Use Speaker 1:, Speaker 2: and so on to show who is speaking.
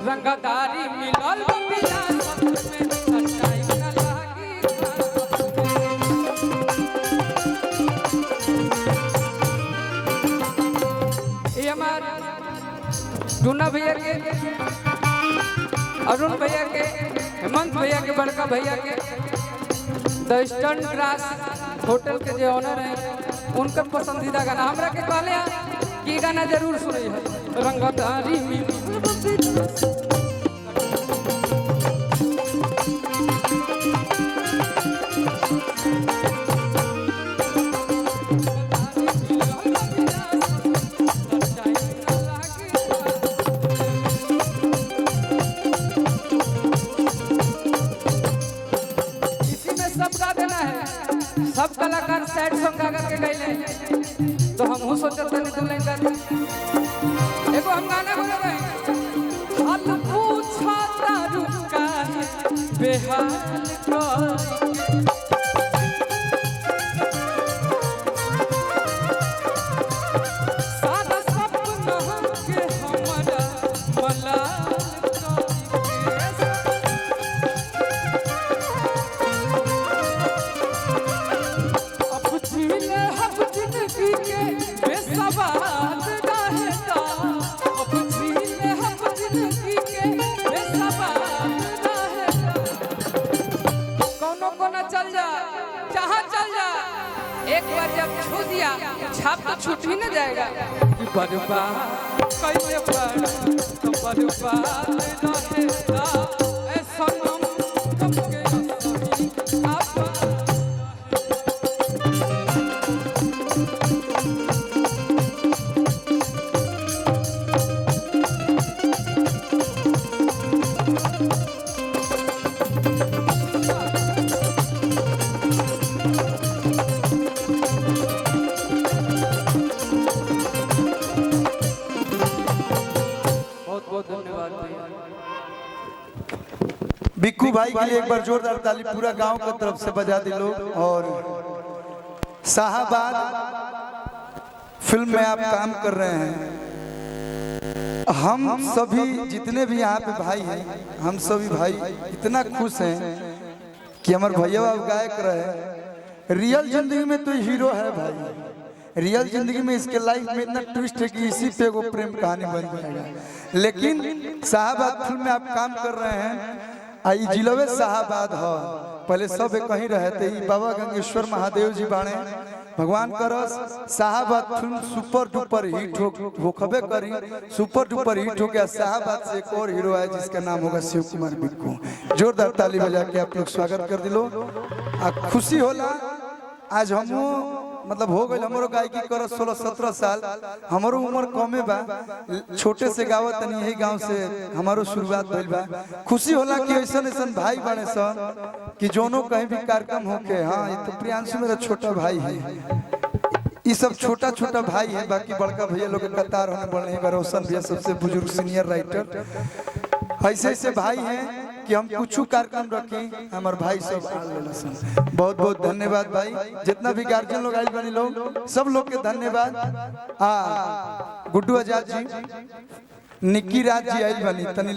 Speaker 1: रंगदारी मिलल बिना में सच्चाई न लागी। ये हमारे टूना भैया के, अरुण भैया के, हेमंत भैया के, बड़का भैया के, द ईस्टर्न ग्रास होटल के जो ऑनर हैं उनका पसंदीदा गाना हमरा के कहले कि गाना जरूर सुने रंगदारी मिलल सब कलाकार सैड सॉन्ग गा के गईले तो हम हो सोचत नहीं तू लाइन गा एगो हम गाना बोले भाई हाल पूछा तारू का बेहाल कोई सादा सपना के हमरा मला एक बार जब छू दिया छाप तो छूट ही न जाएगा।
Speaker 2: बिक्कू भाई के लिए एक बार जोरदार ताली पूरा गांव की तरफ से बजा दी लोग। और शाहबाद फिल्म में आप काम कर रहे हैं, हम सभी जितने भी यहाँ पे भाई हैं हम सभी भाई इतना खुश हैं कि हमारे भैया गायक रहे। रियल जिंदगी में तो हीरो है भाई, रियल जिंदगी में इसके लाइफ में इतना ट्विस्ट है कि इसी पे वो प्रेम कहानी बन जाएगा। लेकिन शाहबाद फिल्म में आप काम कर रहे हैं, आई जिलवे शाहबाद हो पहले सब कहीं रहे थे। बाबा गंगेश्वर महादेव जी बाणे भगवान करस Shahabad film super duper hit हो खबे करी, सुपर डुपर हिट हो गया। शाहबाद से एक और हीरो है जिसका नाम होगा शिव कुमार बिक्कू। जोरदार ताली बजा के आप लोग स्वागत कर दिलो। खुशी होला आज हम मतलब हो गए हमारो गायकी कर 16-17 साल, हमारो उम्र कमे बा, छोटे से गावत नहीं यही गांव से हमारो शुरुआत भइल बा। खुशी होला कि ऐसन ऐसन भाई बने सन कि जोनो कहीं भी कार्यक्रम होके। हाँ ये तो प्रियांशु मेरा छोटा भाई है, ये सब छोटा छोटा भाई है, बाकी बड़का भैया लोग कतार होने बढ़े। रोशन भैया सबसे बुजुर्ग सीनियर राइटर, ऐसे ऐसे भाई हैं कि हम कुछ कार्यक्रम रखें हमारे भाई सब। बहुत बहुत धन्यवाद भाई, जितना भी गार्जियन लोग आए बनी लोग सब लोग के धन्यवाद। गुड्डू आजाद जी, निक्की राज जी आए बनी तनी